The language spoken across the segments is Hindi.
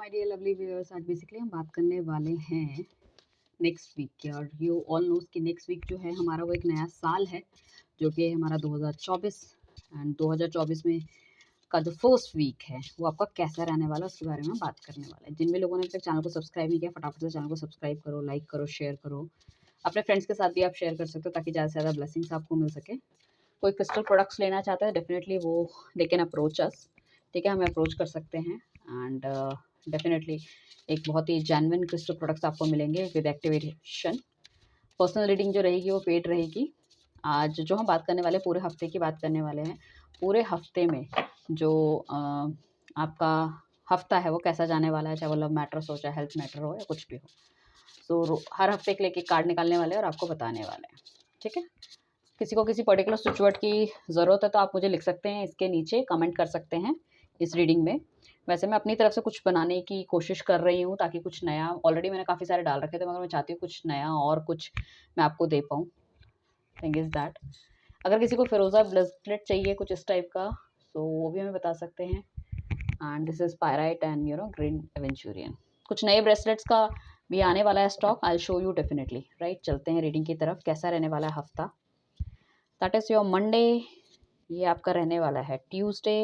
माय डियर लवली व्यूअर्स, आज बेसिकली हम बात करने वाले हैं नेक्स्ट वीक की। और यू ऑल नोज कि नेक्स्ट वीक जो है हमारा वो एक नया साल है जो कि हमारा 2024। एंड 2024 में का जो फर्स्ट वीक है वो आपका कैसा रहने वाला है उसके बारे में हम बात करने वाले हैं। जिन भी लोगों ने अभी तक चैनल को सब्सक्राइब नहीं किया, फटाफट से चैनल को सब्सक्राइब करो, लाइक करो, शेयर करो। अपने फ्रेंड्स के साथ भी आप शेयर कर सकते हो ताकि ज़्यादा से ज़्यादा ब्लेसिंग्स आपको मिल सके। कोई क्रिस्टल प्रोडक्ट्स लेना चाहता है डेफिनेटली वो दे कैन अप्रोच अस। ठीक है, हमें अप्रोच कर सकते हैं। एंड डेफिनेटली एक बहुत ही जेन्युइन क्रिस्टल प्रोडक्ट्स आपको मिलेंगे विद एक्टिवेशन। पर्सनल रीडिंग जो रहेगी वो पेड रहेगी। आज जो हम बात करने वाले पूरे हफ्ते की बात करने वाले हैं। पूरे हफ्ते में जो आपका हफ्ता है वो कैसा जाने वाला है, चाहे वो लव मैटर्स हो, चाहे हेल्थ मैटर हो या कुछ भी हो। सो हर हफ्ते के लिए एक कार्ड निकालने वाले हैं और आपको बताने वाले हैं। ठीक है, किसी को किसी पर्टिकुलर सिचुएट की ज़रूरत है तो आप मुझे लिख सकते हैं, इसके नीचे कमेंट कर सकते हैं इस रीडिंग में। वैसे मैं अपनी तरफ से कुछ बनाने की कोशिश कर रही हूँ ताकि कुछ नया, ऑलरेडी मैंने काफ़ी सारे डाल रखे थे मगर मैं चाहती हूँ कुछ नया और कुछ मैं आपको दे पाऊँ। थिंग इज़ दैट अगर किसी को फिरोज़ा ब्रेसलेट चाहिए कुछ इस टाइप का तो वो भी हमें बता सकते हैं। And this is pyrite and green aventurine. कुछ नए ब्रेसलेट्स का भी आने वाला है stock. I will show you definitely. Right, चलते हैं रीडिंग की तरफ। कैसा रहने वाला है हफ्ता। दैट इज़ योर मंडे, ये आपका रहने वाला है ट्यूसडे,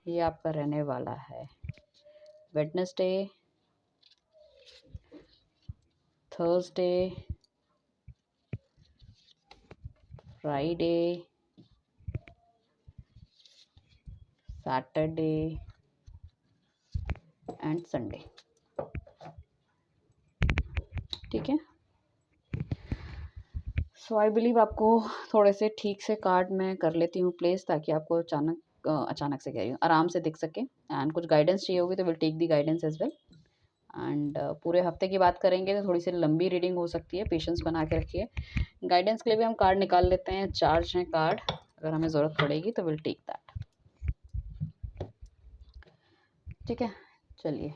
ये आपका रहने वाला है Wednesday, Thursday, Friday, Saturday and Sunday. ठीक है, सो आई बिलीव आपको थोड़े से ठीक से कार्ड मैं कर लेती हूँ प्लेस ताकि आपको अचानक से कह रही हूँ आराम से दिख सके। एंड कुछ गाइडेंस चाहिए होगी तो will take the guidance as well. And पूरे हफ्ते की बात करेंगे तो थोड़ी सी लंबी रीडिंग हो सकती है, पेशेंस बना के रखिए। गाइडेंस के लिए भी हम कार्ड निकाल लेते हैं, चार्ज हैं कार्ड, अगर हमें ज़रूरत पड़ेगी तो विल टेक दैट। ठीक है, चलिए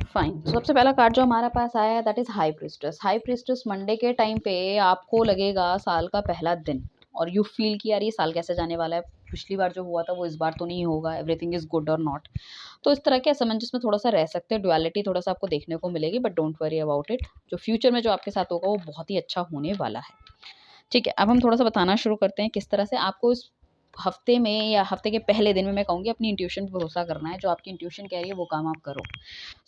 फाइन। सबसे पहला कार्ड जो हमारे पास आया है that is high priestess. High priestess Monday के टाइम पे आपको लगेगा साल का पहला दिन और यू फील कि यार ये साल कैसे जाने वाला है, पिछली बार जो हुआ था वो इस बार तो नहीं होगा, एवरीथिंग इज़ गुड और नॉट। तो इस तरह के असमंजस में थोड़ा सा रह सकते हैं, ड्युअलिटी थोड़ा सा आपको देखने को मिलेगी, but don't worry about it. जो फ्यूचर में जो आपके साथ होगा वो बहुत ही अच्छा होने वाला है। ठीक है, अब हम थोड़ा सा बताना शुरू करते हैं किस तरह से आपको इस हफ्ते में या हफ्ते के पहले दिन में मैं कहूँगी अपनी इंट्यूशन पर भरोसा करना है। जो आपकी इंट्यूशन कह रही है वो काम आप करो।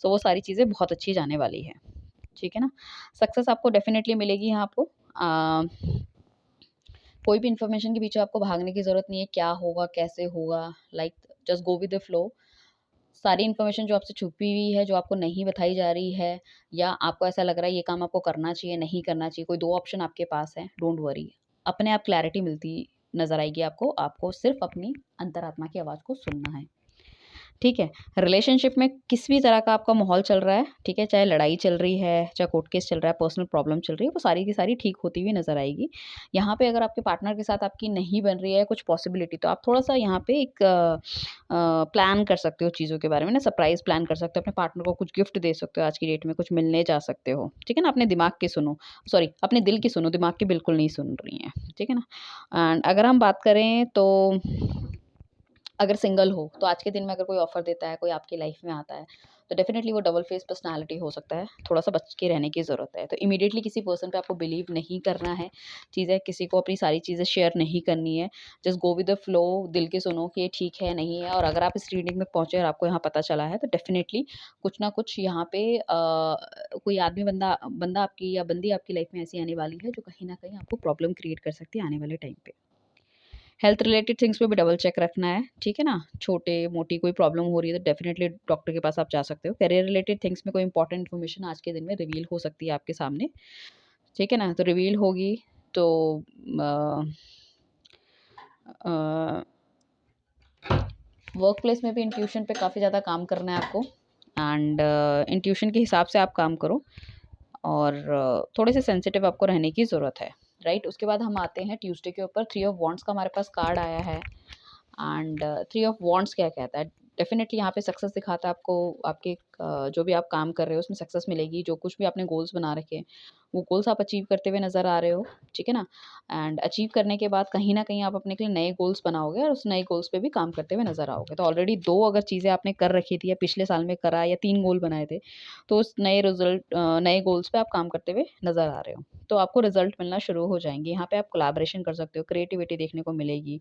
सो वो सारी चीज़ें बहुत अच्छी जाने वाली है। ठीक है ना, सक्सेस आपको डेफिनेटली मिलेगी यहाँ आपको। कोई भी इन्फॉर्मेशन के पीछे आपको भागने की ज़रूरत नहीं है, क्या होगा कैसे होगा, like just go with the flow. सारी इन्फॉर्मेशन जो आपसे छुपी हुई है, जो आपको नहीं बताई जा रही है या आपको ऐसा लग रहा है ये काम आपको करना चाहिए नहीं करना चाहिए, कोई 2 ऑप्शन आपके पास है, डोंट वरी। अपने आप क्लैरिटी मिलती नज़र आएगी आपको। आपको सिर्फ अपनी अंतरात्मा की आवाज़ को सुनना है। ठीक है, रिलेशनशिप में किस भी तरह का आपका माहौल चल रहा है, ठीक है, चाहे लड़ाई चल रही है, चाहे कोर्ट केस चल रहा है, पर्सनल प्रॉब्लम चल रही है, वो सारी की सारी ठीक होती हुई नज़र आएगी। यहाँ पे अगर आपके पार्टनर के साथ आपकी नहीं बन रही है कुछ पॉसिबिलिटी तो आप थोड़ा-सा यहाँ पे एक प्लान कर सकते हो चीज़ों के बारे में ना, सरप्राइज़ प्लान कर सकते हो, अपने पार्टनर को कुछ गिफ्ट दे सकते हो, आज की डेट में कुछ मिलने जा सकते हो। ठीक है ना, अपने दिमाग की सुनो, सॉरी अपने दिल की सुनो, दिमाग की बिल्कुल नहीं सुन रही हैं। ठीक है ना। एंड अगर हम बात करें तो अगर सिंगल हो तो आज के दिन में अगर कोई ऑफ़र देता है, कोई आपकी लाइफ में आता है, तो डेफ़िनेटली वो डबल फेस पर्सनैलिटी हो सकता है, थोड़ा-सा बच के रहने की ज़रूरत है। तो इमीडिएटली किसी पर्सन पे आपको बिलीव नहीं करना है, चीज़ें किसी को अपनी सारी चीज़ें शेयर नहीं करनी है। Just go with the flow, दिल की सुनो कि ये ठीक है, नहीं है। और अगर आप इस रीडिंग में पहुँचे और आपको यहाँ पता चला है, तो डेफ़िनेटली कुछ ना कुछ यहाँ पे कोई आदमी बंदा बंदा आपकी या बंदी आपकी लाइफ में ऐसी आने वाली है, जो कहीं न कहीं आपको प्रॉब्लम क्रिएट कर सकती है आने वाले टाइम पे। हेल्थ रिलेटेड थिंग्स पे भी डबल चेक रखना है। ठीक है ना, छोटे-मोटी कोई प्रॉब्लम हो रही है तो डेफिनेटली डॉक्टर के पास आप जा सकते हो। करियर रिलेटेड थिंग्स में कोई इंपॉर्टेंट इन्फॉर्मेशन आज के दिन में रिवील हो सकती है आपके सामने। ठीक है ना, तो रिवील होगी तो वर्क प्लेस में भी इंट्यूशन पे काफ़ी ज़्यादा काम करना है आपको। एंड इंट्यूशन के हिसाब से आप काम करो और थोड़े से सेंसिटिव आपको रहने की ज़रूरत है। राइट, उसके बाद हम आते हैं ट्यूसडे के ऊपर। 3 ऑफ वॉन्ड्स का हमारे पास कार्ड आया है। एंड 3 ऑफ वॉन्ड्स क्या कहता है, डेफिनेटली यहाँ पे सक्सेस दिखाता है आपको, आपके जो भी आप काम कर रहे हो उसमें सक्सेस मिलेगी। जो कुछ भी आपने गोल्स बना रखे हैं, वो गोल्स आप अचीव करते हुए नज़र आ रहे हो, ठीक है ना? एंड अचीव करने के बाद कहीं न कहीं आप अपने के लिए नए गोल्स बनाओगे और उस नए गोल्स पे भी काम करते हुए नज़र आओगे। तो ऑलरेडी 2 अगर चीज़ें आपने कर रखी थी या पिछले साल में करा या 3 गोल बनाए थे, तो उस नए गोल्स पे आप काम करते हुए नज़र आ रहे हो। तो आपको रिज़ल्ट मिलना शुरू हो जाएँगे। यहाँ पे आप कोलैबोरेशन कर सकते हो, क्रिएटिविटी देखने को मिलेगी,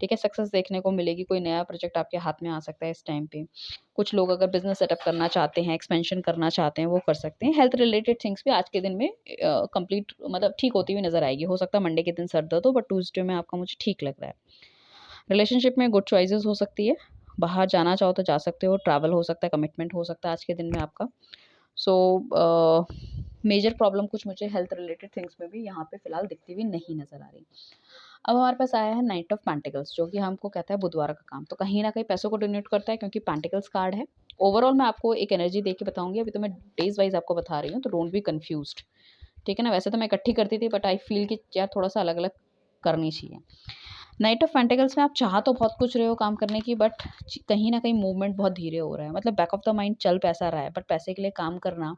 ठीक है? सक्सेस देखने को मिलेगी, कोई नया प्रोजेक्ट आपके हाथ में आ सकता है इस टाइम पे। कुछ लोग अगर बिज़नेस सेटअप करना चाहते हैं, एक्सपेंशन करना चाहते हैं, वो कर सकते हैं। हेल्थ रिलेटेड थिंग्स भी आज के दिन में कंप्लीट मतलब ठीक होती हुई नज़र आएगी। हो सकता है मंडे के दिन सर दर्द हो, बट ट्यूसडे में आपका मुझे ठीक लग रहा है। रिलेशनशिप में गुड चॉइसेस हो सकती है। बाहर जाना चाहो तो जा सकते हो, ट्रैवल हो सकता है, कमिटमेंट हो सकता है आज के दिन में आपका। सो मेजर प्रॉब्लम कुछ मुझे हेल्थ रिलेटेड थिंग्स में भी यहाँ पे फ़िलहाल दिखती हुई नहीं नज़र आ रही। अब हमारे पास आया है नाइट ऑफ पेंटिकल्स, जो कि हमको कहता है बुधवार का काम। तो कहीं न कहीं पैसों को डिनोट करता है क्योंकि पेंटिकल्स कार्ड है। ओवरऑल मैं आपको एक एनर्जी दे के बताऊँगी, अभी तो मैं डेज़ वाइज़ आपको बता रही हूँ, तो डोंट बी कन्फ्यूज़्ड, ठीक है ना? वैसे तो मैं इकट्ठी करती थी, बट आई फ़ील कि यार थोड़ा-सा अलग-अलग करनी चाहिए। नाइट ऑफ पेंटिकल्स में आप चाह तो बहुत कुछ रहे हो काम करने की, बट कहीं न कहीं मूवमेंट बहुत धीरे हो रहा है। मतलब बैक ऑफ द माइंड चल पैसा रहा है, बट पैसे के लिए काम करना,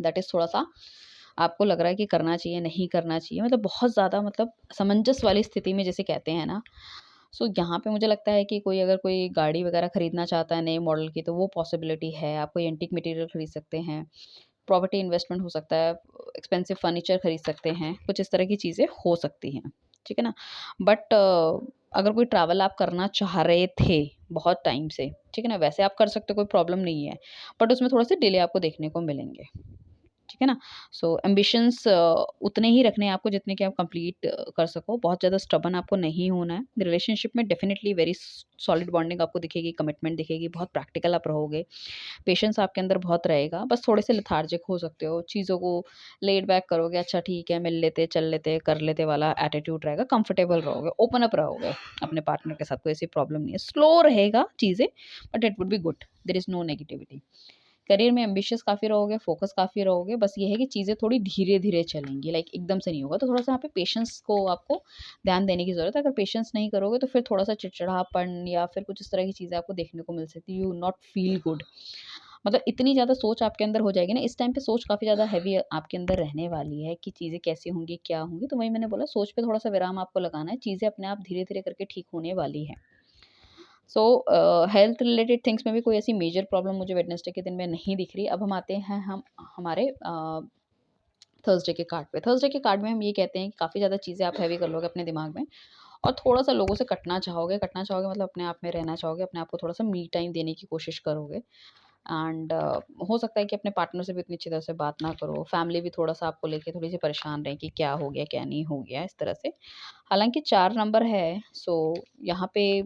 दैट इज़ थोड़ा-सा आपको लग रहा है कि करना चाहिए, नहीं करना चाहिए। मतलब बहुत ज़्यादा मतलब असमंजस वाली स्थिति में जिसे कहते हैं ना, सो यहाँ पे मुझे लगता है कि कोई अगर कोई गाड़ी वगैरह खरीदना चाहता है नए मॉडल की, तो वो पॉसिबिलिटी है। आप कोई एंटीक मटेरियल खरीद सकते हैं, प्रॉपर्टी इन्वेस्टमेंट हो सकता है, एक्सपेंसिव फर्नीचर खरीद सकते हैं, कुछ इस तरह की चीज़ें हो सकती हैं, ठीक है ना? बट अगर कोई ट्रैवल आप करना चाह रहे थे बहुत टाइम से, ठीक है ना? वैसे आप कर सकते हो, कोई प्रॉब्लम नहीं है, बट उसमें थोड़े-से डिले आपको देखने को मिलेंगे। ठीक है ना? सो एम्बिशंस उतने ही रखने हैं आपको जितने कि आप कंप्लीट कर सको। बहुत ज़्यादा स्टबर्न आपको नहीं होना है। रिलेशनशिप में डेफिनिटली वेरी सॉलिड बॉन्डिंग आपको दिखेगी, कमिटमेंट दिखेगी, बहुत प्रैक्टिकल आप रहोगे। पेशेंस आपके अंदर बहुत रहेगा। बस थोड़े से लेथार्जिक हो सकते हो। चीज़ों को लेड बैक करोगे, अच्छा ठीक है, मिल लेते, चल लेते, कर लेते वाला एटीट्यूड रहेगा। कंफर्टेबल रहोगे, ओपन अप रहोगे अपने पार्टनर के साथ, कोई ऐसी प्रॉब्लम नहीं है। स्लो रहेगा चीज़ें, but it would be good. There is no negativity. Career में एम्बिशियस काफ़ी रहोगे, फ़ोकस काफ़ी रहोगे, बस ये है कि चीज़ें थोड़ी धीरे-धीरे चलेंगी, लाइक एकदम से नहीं होगा, तो थोड़ा-सा यहाँ पे पेशेंस को आपको ध्यान देने की ज़रूरत है। अगर पेशेंस नहीं करोगे तो फिर थोड़ा-सा चिड़चिड़ापन या फिर कुछ इस तरह की चीज़ें आपको देखने को मिल सकती है, you will not feel good. मतलब इतनी ज़्यादा सोच आपके अंदर हो जाएगी ना, इस टाइम पे सोच काफ़ी ज़्यादा हेवी आपके अंदर रहने वाली है कि चीज़ें कैसी होंगी, क्या होंगी, तो वही मैंने बोला सोच पे थोड़ा-सा विराम आपको लगाना है, चीज़ें अपने आप धीरे-धीरे करके ठीक होने वाली हैं। सो हेल्थ रिलेटेड थिंग्स में भी कोई ऐसी मेजर प्रॉब्लम मुझे वेडनेसडे के दिन में नहीं दिख रही। अब हम आते हैं हमारे थर्सडे के कार्ड पे। थर्सडे के कार्ड में हम ये कहते हैं कि काफ़ी ज़्यादा चीज़ें आप हैवी कर लोगे अपने दिमाग में और थोड़ा-सा लोगों से कटना चाहोगे मतलब अपने आप में रहना चाहोगे, अपने आप को थोड़ा-सा मी टाइम देने की कोशिश करोगे एंड हो सकता है कि अपने पार्टनर से भी उतनी अच्छी तरह से बात ना करो। फैमिली भी थोड़ा-सा आपको लेके थोड़ी-सी परेशान रहे कि क्या हो गया, क्या नहीं हो गया, इस तरह से। हालाँकि 4 नंबर है, सो यहाँ पे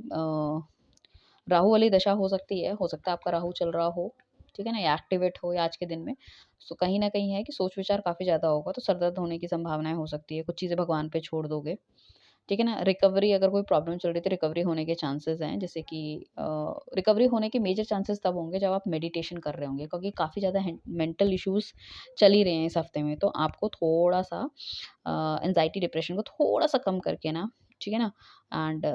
राहु वाली दशा हो सकता है आपका राहु चल रहा हो, ठीक है ना? या एक्टिवेट हो या आज के दिन में। सो कहीं न कहीं है कि सोच-विचार काफ़ी ज़्यादा होगा, तो सर दर्द होने की संभावनाएँ हो सकती है। कुछ चीज़ें भगवान पे छोड़ दोगे, ठीक है ना? रिकवरी अगर कोई प्रॉब्लम चल रही है, तो रिकवरी होने के चांसेज़ हैं। जैसे कि रिकवरी होने के मेजर चांसेज़ तब होंगे जब आप मेडिटेशन कर रहे होंगे क्योंकि काफ़ी ज़्यादा मेंटल इश्यूज़ चल ही रहे हैं इस हफ्ते में। तो आपको थोड़ा-सा एंग्ज़ायटी, डिप्रेशन को थोड़ा-सा कम करके ना, ठीक है ना? एंड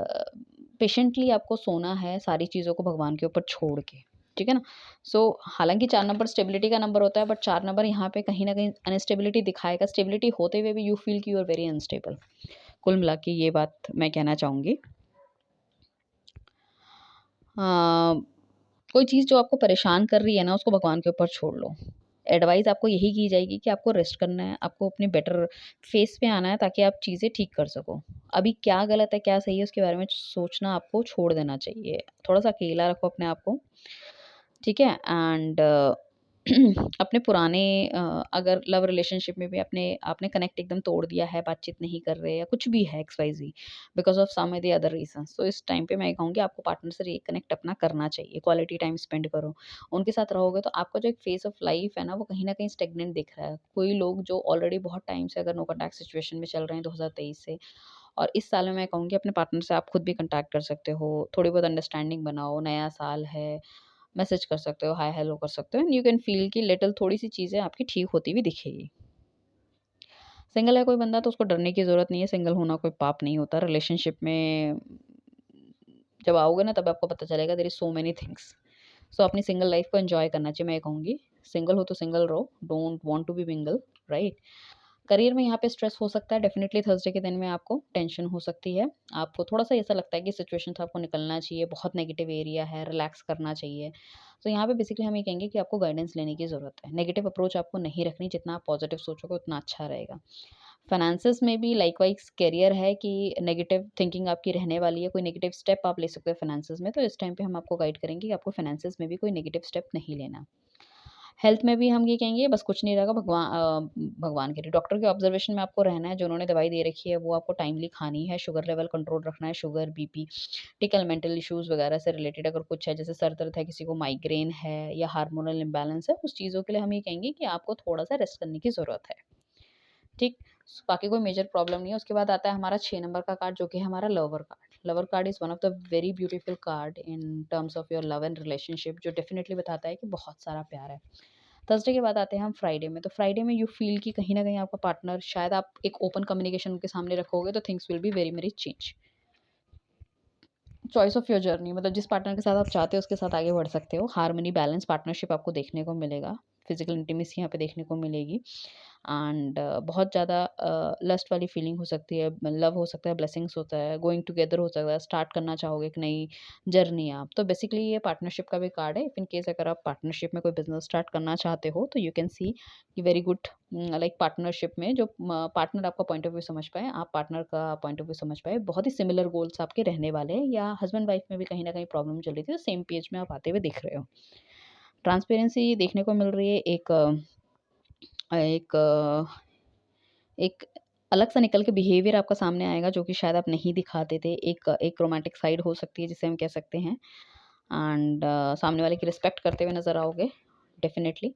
पेशेंटली आपको सोना है सारी चीज़ों को भगवान के ऊपर छोड़ के, ठीक है ना? सो हालाँकि 4 नंबर स्टेबिलिटी का नंबर होता है बट 4 नंबर यहाँ पे कहीं न कहीं अनस्टेबिलिटी दिखाएगा। स्टेबिलिटी होते हुए भी यू फ़ील कि यू आर वेरी अनस्टेबल। कुल मिला के ये बात मैं कहना चाहूँगी। अ, कोई चीज़ जो आपको परेशान कर रही है ना, उसको भगवान के ऊपर छोड़ लो। एडवाइस आपको यही की जाएगी कि आपको रेस्ट करना है, आपको अपने बेटर फ़ेज़ पे आना है ताकि आप चीज़ें ठीक कर सको। अभी क्या गलत है, क्या सही है, उसके बारे में सोचना आपको छोड़ देना चाहिए। थोड़ा-सा अकेला रखो अपने आप को, ठीक है? एंड अपने पुराने अगर लव रिलेशनशिप में भी अपने आपने कनेक्ट एकदम तोड़ दिया है, बातचीत नहीं कर रहे या कुछ भी है X Y Z because of some the other reasons, तो इस टाइम पे मैं कहूँगी आपको पार्टनर से रिकनेक्ट अपना करना चाहिए, क्वालिटी टाइम स्पेंड करो। उनके साथ रहोगे तो आपका जो एक फेज़ ऑफ लाइफ़ है ना, वो कहीं न कहीं स्टैग्नेंट दिख रहा है। कोई लोग जो ऑलरेडी बहुत टाइम से अगर नो कॉन्टैक्ट सिचुएशन में चल रहे हैं 2023 से और इस साल में मैं कहूँगी अपने पार्टनर से आप खुद भी कॉन्टैक्ट कर सकते हो, थोड़ी बहुत अंडरस्टैंडिंग बनाओ, नया साल है, मैसेज कर सकते हो, हाय हेलो कर सकते हो एंड यू कैन फ़ील कि लिटिल थोड़ी-सी चीज़ें आपकी ठीक होती हुई दिखेगी। सिंगल है कोई बंदा तो उसको डरने की ज़रूरत नहीं है, सिंगल होना कोई पाप नहीं होता। रिलेशनशिप में जब आओगे ना तब आपको पता चलेगा there is so many things. So अपनी सिंगल लाइफ को एन्जॉय करना चाहिए, मैं ये कहूँगी। सिंगल हो तो सिंगल रहो, don't want to be mingle, right? Career में यहाँ पे स्ट्रेस हो सकता है, डेफ़िनिटली थर्सडे के दिन में आपको टेंशन हो सकती है। आपको थोड़ा-सा ऐसा लगता है कि सिचुएशन से आपको निकलना चाहिए, बहुत नेगेटिव एरिया है, रिलैक्स करना चाहिए। तो यहाँ पे बेसिकली हम ये कहेंगे कि आपको गाइडेंस लेने की ज़रूरत है। नेगेटिव अप्रोच आपको नहीं रखनी, जितना आप पॉज़िटिव सोचोगे उतना अच्छा रहेगा। फाइनेंसेस में भी लाइकवाइज़ करियर है कि नेगेटिव थिंकिंग आपकी रहने वाली है, कोई नेगेटिव स्टेप आप ले सकते हो फाइनेंसेस में, तो इस टाइम पे हम आपको गाइड करेंगे कि आपको फाइनेंसेस में भी कोई नेगेटिव स्टेप नहीं लेना। हेल्थ में भी हम ये कहेंगे बस कुछ नहीं रहेगा, भगवान के लिए डॉक्टर के ऑब्जर्वेशन में आपको रहना है, जो उन्होंने दवाई दे रखी है वो आपको टाइमली खानी है, शुगर लेवल कंट्रोल रखना है, sugar, BP, tackle mental issues वगैरह से रिलेटेड अगर कुछ है, जैसे सर दर्द है, किसी को माइग्रेन है या हार्मोनल इम्बैलेंस है, उस चीज़ों के लिए हम ये कहेंगे कि आपको थोड़ा-सा रेस्ट करने की ज़रूरत है। ठीक? बाकी कोई मेजर प्रॉब्लम नहीं है। उसके बाद आता है हमारा 6 नंबर का कार्ड, जो कि है हमारा lover card. Lover card is one of the very beautiful card in terms of your love and relationship, जो डेफिनिटली बताता है कि बहुत सारा प्यार है। थर्सडे के बाद आते हैं हम फ्राइडे में, तो फ्राइडे में यू फ़ील कि कहीं न कहीं आपका पार्टनर, शायद आप एक ओपन कम्युनिकेशन उनके सामने रखोगे तो things will be very, very change. Choice of your journey, मतलब जिस पार्टनर के साथ आप चाहते हो उसके साथ आगे बढ़ सकते हो। हार्मनी, बैलेंस, पार्टनरशिप आपको देखने को मिलेगा। फिज़िकल इंटीमेसी यहाँ पे देखने को मिलेगी। एंड बहुत ज़्यादा लस्ट वाली फीलिंग हो सकती है, लव हो सकता है, ब्लेसिंग्स होता है, गोइंग टुगेदर हो सकता है, स्टार्ट करना चाहोगे एक नई जर्नी आप। तो बेसिकली ये पार्टनरशिप का भी कार्ड है। इफ इन केस अगर आप पार्टनरशिप में कोई बिज़नेस स्टार्ट करना चाहते हो तो यू कैन सी कि वेरी गुड, लाइक पार्टनरशिप में जो पार्टनर आपका पॉइंट ऑफ व्यू समझ पाए, आप पार्टनर का पॉइंट ऑफ व्यू समझ पाए, बहुत ही सिमिलर गोल्स आपके रहने वाले हैं, या हस्बैंड वाइफ में भी कहीं न कहीं प्रॉब्लम चल रही थी, तो सेम पेज में आप आते हुए दिख रहे हो। ट्रांसपेरेंसी देखने को मिल रही है, एक एक अलग सा निकल के बिहेवियर आपका सामने आएगा, जो कि शायद आप नहीं दिखाते थे। एक रोमांटिक साइड हो सकती है जिसे हम कह सकते हैं। एंड सामने वाले की रिस्पेक्ट करते हुए नज़र आओगे, डेफ़िनिटली।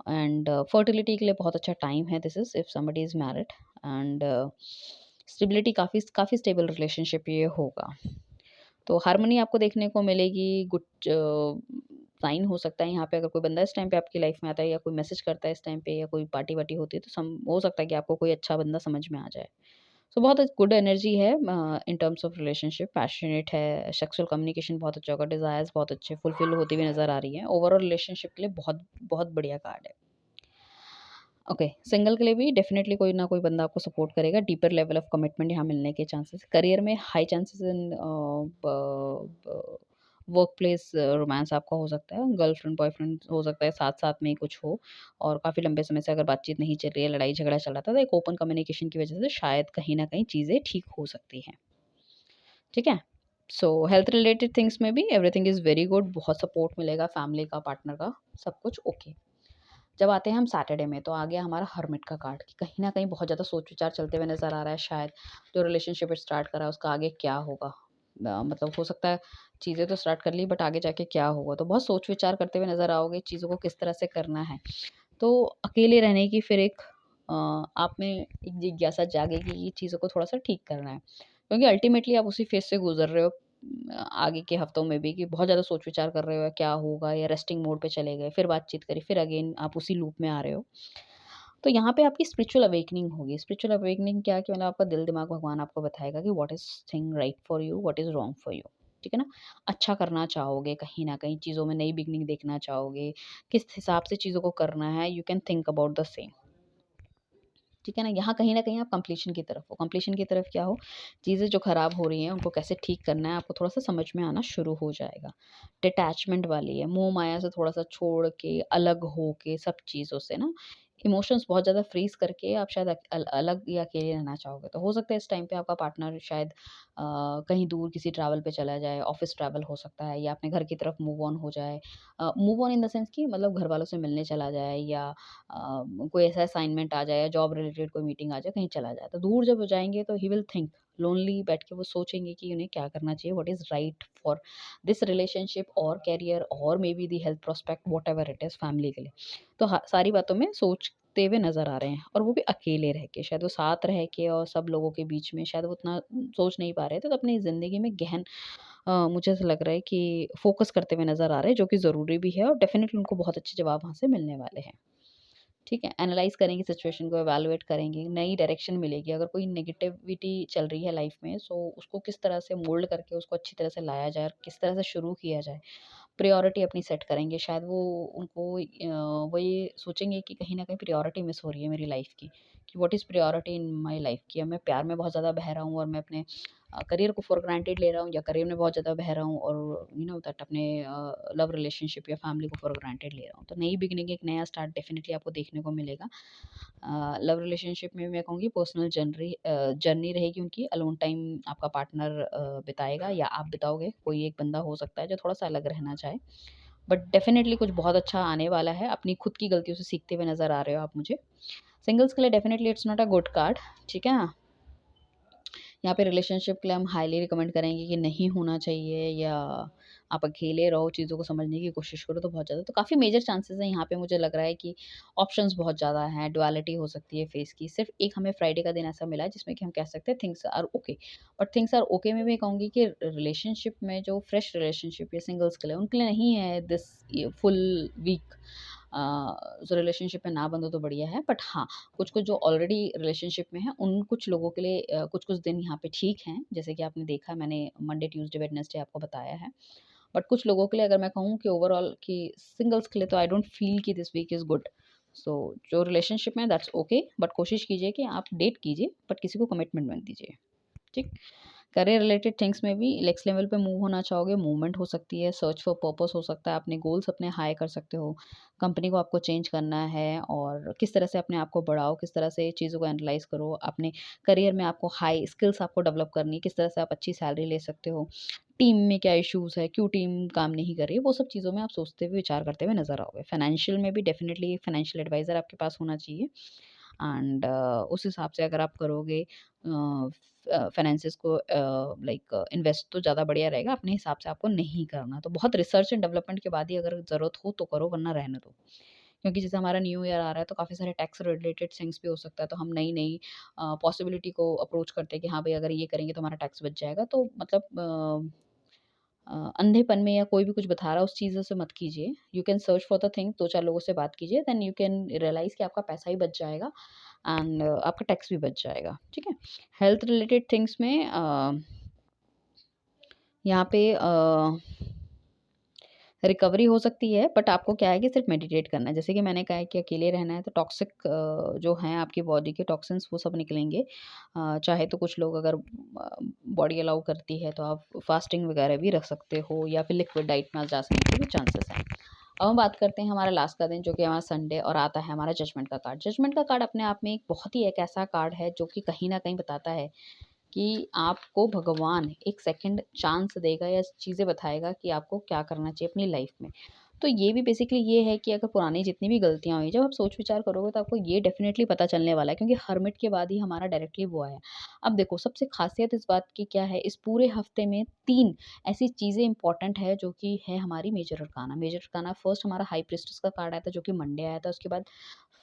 एंड फर्टिलिटी के लिए बहुत अच्छा टाइम है this is, if somebody is married. And stability, काफ़ी काफ़ी स्टेबल रिलेशनशिप ये होगा। तो हार्मनी आपको देखने को मिलेगी, गुड साइन हो सकता है यहाँ पे, अगर कोई बंदा इस टाइम पे आपकी लाइफ में आता है या कोई मैसेज करता है इस टाइम पे या कोई पार्टी वार्टी होती है, तो हो सकता है कि आपको कोई अच्छा बंदा समझ में आ जाए। सो बहुत गुड एनर्जी है in terms of relationship, passionate है, सेक्सुअल कम्युनिकेशन बहुत अच्छा होगा, डिज़ायर्स बहुत अच्छे फुलफिल होती हुई नज़र आ रही है। ओवरऑल रिलेशनशिप के लिए बहुत बहुत बढ़िया कार्ड है। ओके, सिंगल के लिए भी डेफ़िनेटली कोई ना कोई बंदा आपको सपोर्ट करेगा, डीपर लेवल ऑफ कमिटमेंट यहाँ मिलने के चांसेस। करियर में हाई चांसेस इन ब वर्क प्लेस रोमांस आपका हो सकता है, गर्लफ्रेंड बॉयफ्रेंड हो सकता है, साथ-साथ में ही कुछ हो, और काफ़ी लंबे समय से अगर बातचीत नहीं चल रही है, लड़ाई झगड़ा चल रहा था, तो एक ओपन कम्युनिकेशन की वजह से शायद कहीं न कहीं चीज़ें ठीक हो सकती हैं। ठीक है? सो हेल्थ रिलेटेड थिंग्स में भी एवरीथिंग इज़ वेरी गुड, बहुत सपोर्ट मिलेगा फैमिली का, पार्टनर का, सब कुछ ओके। जब आते हैं हम सैटरडे में, तो आ गया हमारा हर्मिट का कार्ड, कि कहीं न कहीं बहुत ज़्यादा सोच-विचार चलते हुए नज़र आ रहा है, शायद जो रिलेशनशिप स्टार्ट करा है उसका आगे क्या होगा? मतलब हो सकता है चीज़ें तो स्टार्ट कर ली, बट आगे जाके क्या होगा? तो बहुत सोच-विचार करते हुए नज़र आओगे, चीज़ों को किस तरह से करना है। तो अकेले रहने की फिर एक आप में एक जिज्ञासा जागेगी कि चीज़ों को थोड़ा-सा ठीक करना है। क्योंकि अल्टीमेटली आप उसी फेज़ से गुज़र रहे हो, आगे के हफ्तों में भी, कि बहुत ज़्यादा सोच-विचार कर रहे हो या क्या होगा, या रेस्टिंग मोड पे चले गए, फिर बातचीत करी, फिर अगेन आप उसी लूप में आ रहे हो। तो यहाँ पे आपकी स्पिरिचुअल अवेकनिंग होगी। स्पिरिचुअल अवेकनिंग क्या, कि मतलब आपका दिल दिमाग भगवान आपको बताएगा कि what is thing right for you, what is wrong for you. ठीक है ना? अच्छा करना चाहोगे, कहीं न कहीं चीज़ों में नई बिगिनिंग देखना चाहोगे, किस हिसाब से चीज़ों को करना है, you can think about the same. ठीक है ना? यहाँ कहीं न कहीं आप कंप्लीशन की तरफ हो। कंप्लीशन की तरफ क्या हो, चीज़ें जो खराब हो रही हैं, उनको कैसे ठीक करना है, आपको थोड़ा-सा समझ में आना शुरू हो जाएगा। डिटैचमेंट वाली है, मोह-माया से थोड़ा-सा छोड़ के, अलग हो के सब चीज़ों से ना, इमोशंस बहुत ज़्यादा फ्रीज़ करके आप शायद अलग या अकेले रहना चाहोगे। तो हो सकता है इस टाइम पे आपका पार्टनर शायद कहीं दूर किसी ट्रैवल पे चला जाए, ऑफ़िस ट्रैवल हो सकता है, या अपने घर की तरफ मूव ऑन हो जाए। Move on in the sense कि मतलब घरवालों से मिलने चला जाए, या कोई ऐसा असाइनमेंट आ जाए या जॉब रिलेटेड कोई मीटिंग आ जाए, कहीं चला जाए। तो दूर जब वो जाएँगे तो ही विल थिंक, लोनली बैठ के वो सोचेंगे कि उन्हें क्या करना चाहिए, what is right for this relationship और करियर और may be the health prospect, whatever it is family के लिए। तो सारी बातों में सोचते हुए नज़र आ रहे हैं, और वो भी अकेले रह के। शायद वो साथ रह के और सब लोगों के बीच में शायद वो उतना सोच नहीं पा रहे थे, तो अपनी ज़िंदगी में गहन मुझे ऐसा लग रहा है कि फ़ोकस करते हुए नज़र आ रहे हैं, जो कि ज़रूरी भी है, और डेफ़िनिटली उनको बहुत अच्छे जवाब वहाँ से मिलने वाले हैं। ठीक है? एनालाइज़ करेंगे सिचुएशन को, इवैल्यूएट करेंगे, नई डायरेक्शन मिलेगी। अगर कोई नेगेटिविटी चल रही है लाइफ़ में, सो उसको किस तरह से मोल्ड करके उसको अच्छी तरह से लाया जाए और किस तरह से शुरू किया जाए। प्रायोरिटी अपनी सेट करेंगे। शायद वो उनको वो ये सोचेंगे कि कहीं न कहीं प्रायोरिटी मिस हो रही है मेरी लाइफ़ की, कि what is priority in my life कि अब मैं प्यार में बहुत ज़्यादा बह रहा हूँ और मैं अपने करियर को फॉर ग्रांटेड ले रहा हूँ, या करियर में बहुत ज़्यादा बह रहा हूँ और दैट अपने लव रिलेशनशिप या फैमिली को फॉर ग्रांटेड ले रहा हूँ। तो नई बिगिनिंग, एक नया स्टार्ट डेफ़िनिटली आपको देखने को मिलेगा। लव रिलेशनशिप में मैं कहूँगी पर्सनल जर्नी रहेगी उनकी, अलोन टाइम आपका पार्टनर बिताएगा या आप बिताओगे, कोई एक बंदा हो सकता है जो थोड़ा-सा अलग रहना चाहे। बट डेफ़िनिटली कुछ बहुत अच्छा आने वाला है, अपनी खुद की गलतियों से सीखते हुए नज़र आ रहे हो आप मुझे। सिंगल्स के लिए definitely it's not a good card, ठीक है? यहाँ पे रिलेशनशिप के लिए हम हाईली रिकमेंड करेंगे कि नहीं होना चाहिए, या आप अकेले रहो, चीज़ों को समझने की कोशिश करो तो बहुत ज़्यादा। तो काफ़ी मेजर चांसेस हैं यहाँ पे, मुझे लग रहा है कि ऑप्शंस बहुत ज़्यादा हैं, डुअलिटी हो सकती है फेस की। सिर्फ़ एक हमें फ्राइडे का दिन ऐसा मिला है जिसमें कि हम कह सकते हैं things are okay. But things are okay में भी कहूँगी कि रिलेशनशिप में जो फ्रेश रिलेशनशिप या सिंगल्स के लिए, उनके लिए नहीं है दिस ये फुल वीक। जो रिलेशनशिप में ना बंधो तो बढ़िया है, बट हाँ, कुछ-कुछ जो ऑलरेडी रिलेशनशिप में हैं, उन कुछ लोगों के लिए कुछ-कुछ दिन यहाँ पे ठीक हैं। जैसे कि आपने देखा, मैंने मंडे, ट्यूसडे, वेडनेसडे आपको बताया है। बट कुछ लोगों के लिए अगर मैं कहूँ कि ओवरऑल कि सिंगल्स के लिए, तो आई डोंट फील कि दिस वीक इज़ गुड। सो जो रिलेशनशिप में दैट्स ओके, बट कोशिश कीजिए कि आप डेट कीजिए, बट किसी को कमिटमेंट मत दीजिए। ठीक? करियर रिलेटेड थिंग्स में भी नेक्स्ट लेवल पे मूव होना चाहोगे, मूवमेंट हो सकती है, सर्च फॉर पर्पस हो सकता है, अपने गोल्स अपने हाई कर सकते हो, कंपनी को आपको चेंज करना है, और किस तरह से अपने आप को बढ़ाओ, किस तरह से चीज़ों को एनालाइज करो, अपने करियर में आपको हाई स्किल्स आपको डेवलप करनी है, किस तरह से आप अच्छी सैलरी ले सकते हो, टीम में क्या इश्यूज़ है, क्यों टीम काम नहीं कर रही है, वो सब चीज़ों में आप सोचते हुए, विचार करते हुए नज़र आओगे। फाइनेंशियल में भी डेफिनिटली फाइनेंशियल एडवाइज़र आपके पास होना चाहिए, एंड उस हिसाब से अगर आप करोगे फाइनेंसेस को लाइक इन्वेस्ट, तो ज़्यादा बढ़िया रहेगा। अपने हिसाब से आपको नहीं करना, तो बहुत रिसर्च एंड डेवलपमेंट के बाद ही अगर ज़रूरत हो तो करो, वरना रहने दो। क्योंकि जैसे हमारा न्यू ईयर आ रहा है, तो काफ़ी सारे टैक्स रिलेटेड थिंग्स भी हो सकता है, तो हम नई-नई पॉसिबिलिटी को अप्रोच करते हैं कि हाँ, भई अगर ये करेंगे तो हमारा टैक्स बच जाएगा। तो मतलब अंधेपन में या कोई भी कुछ बता रहा है, उस चीज़ों से मत कीजिए। You can search for the thing, 2-4 लोगों से बात कीजिए, देन यू कैन रियलाइज़ कि आपका पैसा ही बच जाएगा, एंड आपका टैक्स भी बच जाएगा, ठीक है? हेल्थ रिलेटेड थिंग्स में यहाँ पे रिकवरी हो सकती है, बट आपको क्या है कि सिर्फ मेडिटेट करना है। जैसे कि मैंने कहा है कि अकेले रहना है, तो टॉक्सिक जो हैं आपकी बॉडी के टॉक्सिन्स, वो सब निकलेंगे। चाहे तो कुछ लोग, अगर बॉडी अलाउ करती है, तो आप फास्टिंग वगैरह भी रख सकते हो, या फिर लिक्विड डाइट में जा सकने के भी चांसेस हैं। अब हम बात करते हैं हमारा लास्ट का दिन, जो कि हमारा संडे, और आता है हमारा जजमेंट का कार्ड। जजमेंट का कार्ड अपने आप में एक बहुत ही एक ऐसा कार्ड है जो कि कहीं न कहीं बताता है कि आपको भगवान एक सेकंड चांस देगा, या चीज़ें बताएगा कि आपको क्या करना चाहिए अपनी लाइफ में। तो ये भी बेसिकली ये है कि अगर पुरानी जितनी भी गलतियाँ हुई, जब आप सोच विचार करोगे, तो आपको ये डेफ़िनेटली पता चलने वाला है, क्योंकि हर्मिट के बाद ही हमारा डायरेक्टली वो आया। अब देखो, सबसे ख़ासियत इस बात की क्या है, इस पूरे हफ़्ते में 3 ऐसी चीज़ें इम्पोर्टेंट है जो कि है हमारी major arcana. Major arcana first हमारा हाई प्रीस्टेस का कार्ड आया था, जो कि मंडे आया था। उसके बाद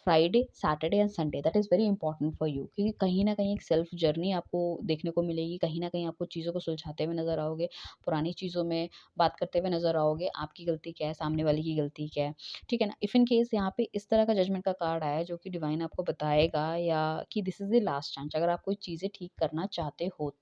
Friday, Saturday and Sunday, that is very important for you, क्योंकि कहीं न कहीं एक सेल्फ जर्नी आपको देखने को मिलेगी, कहीं न कहीं आपको चीज़ों को सुलझाते हुए नज़र आओगे, पुरानी चीज़ों में बात करते हुए नज़र आओगे, आपकी गलती क्या है, सामने वाले की गलती क्या है, ठीक है ना? इफ इन केस यहाँ पे इस तरह का जजमेंट का कार्ड आया है, जो कि डिवाइन आपको बताएगा, या कि this is the last chance, अगर आप कोई चीज़ें ठीक करना चाहते हो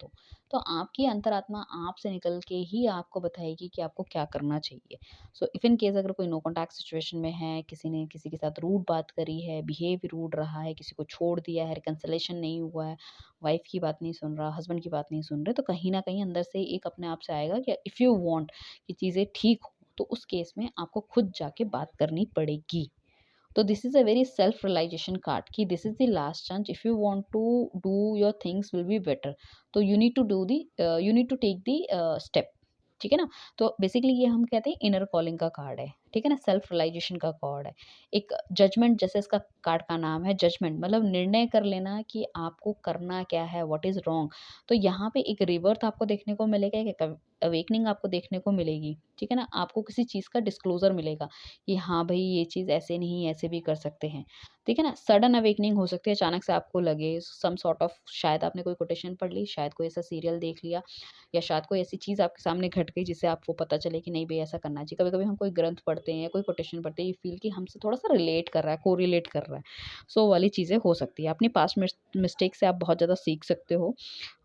तो आपकी अंतरात्मा आपसे निकल के ही आपको बताएगी कि आपको क्या करना चाहिए। सो इफ इन केस अगर कोई नो कॉन्टैक्ट सिचुएशन में है, किसी ने किसी के साथ रूड बात करी है, बिहेव रूड रहा है, किसी को छोड़ दिया है, रिकंसिलिएशन नहीं हुआ है, वाइफ की बात नहीं सुन रहा, हस्बैंड की बात नहीं सुन रहे, तो कहीं न कहीं अंदर से एक अपने आप से आएगा कि इफ यू वांट कि चीज़ें ठीक हो, तो उस केस में आपको खुद जाके बात करनी पड़ेगी। तो this is a very self realisation card कि this is the last chance, if you want to do your things will be better, तो you need to take the step, ठीक है ना? तो बेसिकली ये हम कहते हैं इनर कॉलिंग का कार्ड है, ठीक है ना? सेल्फ रियलाइजेशन का कार्ड है। एक जजमेंट, जैसे इसका कार्ड का नाम है जजमेंट, मतलब निर्णय कर लेना कि आपको करना क्या है, व्हाट इज़ रॉन्ग। तो यहाँ पे एक रिवर्थ आपको देखने को मिलेगा, एक अवेकनिंग आपको देखने को मिलेगी, ठीक है ना? आपको किसी चीज़ का डिस्क्लोज़र मिलेगा कि हाँ भई, ये चीज़ ऐसे नहीं, ऐसे भी कर सकते हैं, ठीक है ना? सडन अवेकनिंग हो सकती है, अचानक से आपको लगे सम सॉर्ट ऑफ, शायद आपने कोई कोटेशन पढ़ ली, शायद कोई ऐसा सीरियल देख लिया, या शायद कोई ऐसी चीज़ आपके सामने घट गई जिससे आपको पता चले कि नहीं भई, ऐसा करना चाहिए। कभी-कभी हम कोई ग्रंथ पढ़ते हैं या कोई कोटेशन पढ़ते हैं, ये फ़ील कि हमसे थोड़ा-सा रिलेट कर रहा है, कोरिलेट कर रहा है। सो वो वाली चीज़ें हो सकती है। अपनी पास्ट मिस्टेक से आप बहुत ज़्यादा सीख सकते हो,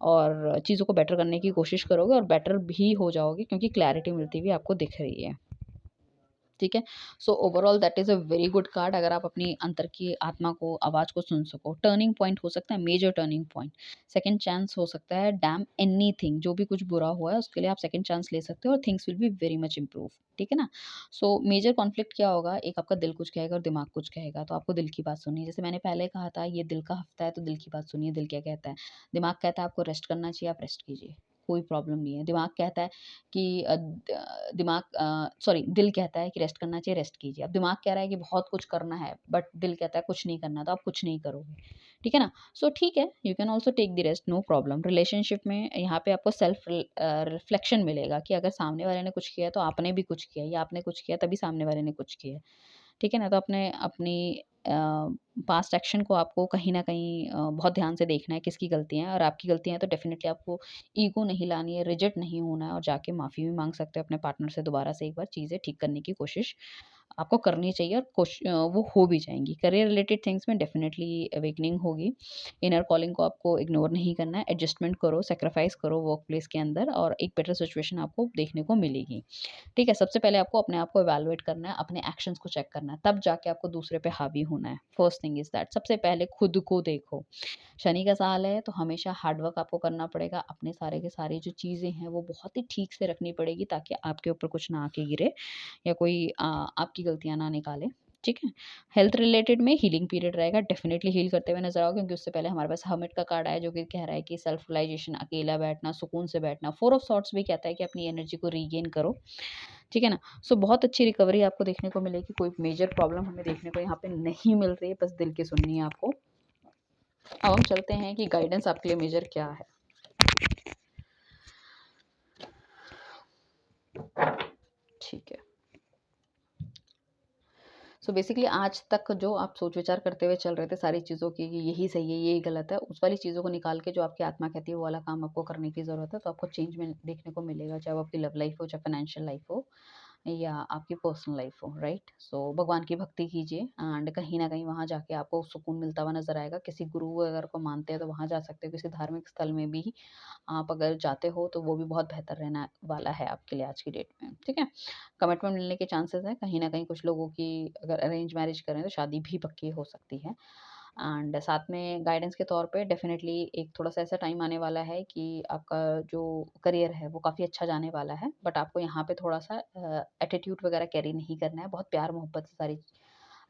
और चीज़ों को बेटर करने की कोशिश करोगे, और बेटर भी हो जाओगे, क्योंकि क्लैरिटी मिलती हुई आपको दिख रही है। ठीक है। So overall that is a very good card अगर आप अपनी अंतर की आत्मा को आवाज़ को सुन सको। टर्निंग पॉइंट हो सकता है, major turning point, second chance हो सकता है, डैम एनीथिंग जो भी कुछ बुरा हुआ है उसके लिए आप सेकंड चांस ले सकते हो और things will be very much improve, ठीक है ना। सो मेजर कॉन्फ्लिक्ट क्या होगा, एक आपका दिल कुछ कहेगा और दिमाग कुछ कहेगा, तो आपको दिल की बात सुननी है। जैसे मैंने पहले कहा था ये दिल का हफ्ता है, तो दिल की बात सुनिए, दिल क्या कहता है। दिमाग कहता है आपको रेस्ट करना चाहिए, आप रेस्ट कीजिए, कोई प्रॉब्लम नहीं है। दिमाग कहता है कि दिल कहता है कि रेस्ट करना चाहिए, रेस्ट कीजिए। अब दिमाग कह रहा है कि बहुत कुछ करना है, बट दिल कहता है कुछ नहीं करना, तो आप कुछ नहीं करोगे, ठीक है ना। सो ठीक है, you can also take the rest, no problem. Relationship में यहाँ पे आपको सेल्फ रिफ्लेक्शन मिलेगा कि अगर सामने वाले ने कुछ किया है, तो आपने भी कुछ किया है, या आपने कुछ किया तभी सामने वाले ने कुछ किया है, ठीक है ना। तो अपने अपनी पास्ट एक्शन को आपको कहीं न कहीं बहुत ध्यान से देखना है किसकी गलतियाँ हैं, और आपकी गलतियाँ हैं तो डेफ़िनिटली आपको ईगो नहीं लानी है, रिजिड नहीं होना है, और जाके माफ़ी भी माँग सकते हो अपने पार्टनर से दोबारा से एक बार चीज़ें ठीक करने की कोशिश आपको करनी चाहिए, और वो हो भी जाएँगी। करियर रिलेटेड थिंग्स में डेफ़िनिटली अवेकनिंग होगी। इनर कॉलिंग को आपको इग्नोर नहीं करना है, एडजस्टमेंट करो, सैक्रिफाइस करो वर्क प्लेस के अंदर, और एक बेटर सिचुएशन आपको देखने को मिलेगी। ठीक है, सबसे पहले आपको अपने आप को इवैल्यूएट करना है, अपने एक्शंस को चेक करना है, तब जाके आपको दूसरे पे हावी होना है। फर्स्ट थिंग इज़ दैट, सबसे पहले खुद को देखो। शनि का साल है तो हमेशा हार्ड वर्क आपको करना पड़ेगा, अपने सारे के सारी जो चीज़ें हैं वो बहुत ही ठीक से रखनी पड़ेगी, ताकि आपके ऊपर कुछ ना आके गिरे, या कोई आपकी गलतियाँ ना निकाले, ठीक है। हेल्थ रिलेटेड में हीलिंग पीरियड रहेगा, डेफिनिटली हील करते हुए नज़र आओगे, क्योंकि उससे पहले हमारे पास हर्मिट का कार्ड आया जो कि कह रहा है कि सेल्फ रियलाइजेशन, अकेला बैठना, सुकून से बैठना। फोर ऑफ सॉर्ट्स भी कहता है कि अपनी एनर्जी को रीगेन करो, ठीक है ना। सो बहुत अच्छी रिकवरी आपको देखने को मिलेगी, कोई मेजर प्रॉब्लम हमें देखने को यहाँ पे नहीं मिल रही है, बस दिल की सुननी है आपको। अब हम चलते हैं कि गाइडेंस आपके लिए मेजर क्या है। ठीक है। सो बेसिकली आज तक जो आप सोच विचार करते हुए चल रहे थे सारी चीज़ों की, कि यही सही है, यही गलत है, उस वाली चीज़ों को निकाल के जो आपकी आत्मा कहती है वो वाला काम आपको करने की ज़रूरत है, तो आपको चेंज में देखने को मिलेगा, चाहे वो आपकी लव लाइफ हो, चाहे फाइनेंशियल लाइफ हो, या आपकी पर्सनल लाइफ हो, राइट। सो भगवान की भक्ति कीजिए, एंड कहीं ना कहीं वहाँ जाके आपको सुकून मिलता हुआ नजर आएगा। किसी गुरु अगर को मानते हैं तो वहाँ जा सकते हो, किसी धार्मिक स्थल में भी आप अगर जाते हो तो वो भी बहुत बेहतर रहने वाला है आपके लिए आज की डेट में, ठीक है। कमिटमेंट मिलने के चांसेस हैं, कहीं ना कहीं कुछ लोगों की अगर अरेंज मैरिज करें तो शादी भी पक्की हो सकती है। एंड साथ में गाइडेंस के तौर पे डेफिनेटली एक थोड़ा सा ऐसा टाइम आने वाला है कि आपका जो करियर है वो काफ़ी अच्छा जाने वाला है, बट आपको यहाँ पे थोड़ा सा एटीट्यूड वगैरह कैरी नहीं करना है, बहुत प्यार मोहब्बत से सारी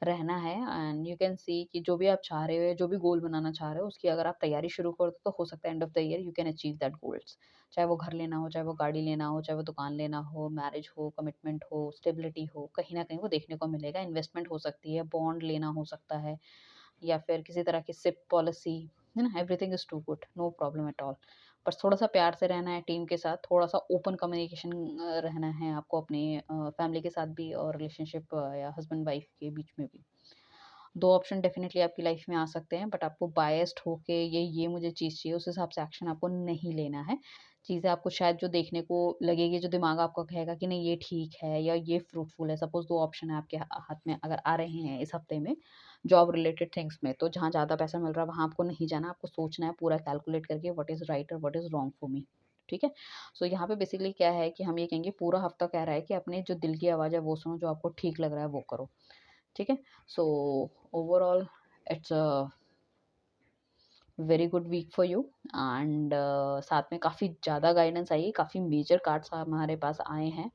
रहना है। एंड यू कैन सी कि जो भी आप चाह रहे हो, जो भी गोल बनाना चाह रहे हो, उसकी अगर आप तैयारी शुरू कर दो तो हो सकता है end of the year you can achieve that goals. चाहे वो घर लेना हो, चाहे वो गाड़ी लेना हो, चाहे वो दुकान लेना हो, मैरिज हो, कमिटमेंट हो, स्टेबिलिटी हो, कहीं ना कहीं वो देखने को मिलेगा। इन्वेस्टमेंट हो सकती है, बॉन्ड लेना हो सकता है, या फिर किसी तरह की सिप पॉलिसी, है ना। Everything is too good, no problem at all. बस थोड़ा-सा प्यार से रहना है टीम के साथ, थोड़ा-सा ओपन कम्युनिकेशन रहना है आपको अपने फैमिली के साथ भी, और रिलेशनशिप या हस्बैंड वाइफ के बीच में भी। 2 ऑप्शन डेफ़िनेटली आपकी लाइफ़ में आ सकते हैं, बट आपको बायस्ड होके ये मुझे चीज़ चाहिए, उस हिसाब से एक्शन आपको नहीं लेना है। चीज़ें आपको शायद जो देखने को लगेगी, जो दिमाग आपको कहेगा कि नहीं ये ठीक है या ये फ्रूटफुल है। सपोज़ 2 ऑप्शन है आपके हाथ में अगर आ रहे हैं इस हफ़्ते में, जॉब रिलेटेड थिंग्स में, तो जहाँ ज़्यादा पैसा मिल रहा है वहाँ आपको नहीं जाना, आपको सोचना है पूरा कैलकुलेट करके व्हाट इज़ राइट और what is wrong for me, ठीक है? सो यहाँ पे बेसिकली क्या है कि हम ये कहेंगे, पूरा हफ़्ता कह रहा है कि अपने जो दिल की आवाज़ है वो सुनो, जो आपको ठीक लग रहा है वो करो, ठीक है? So overall it's a very good week for you, and साथ में काफ़ी ज़्यादा गाइडेंस आई है, काफ़ी मेजर कार्ड्स हमारे पास आए हैं,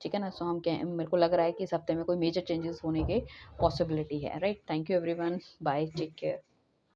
ठीक है ना। सो हम कह मेरे को लग रहा है कि इस हफ्ते में कोई मेजर चेंजेस होने के पॉसिबिलिटी है, right. Thank you everyone, bye, take care.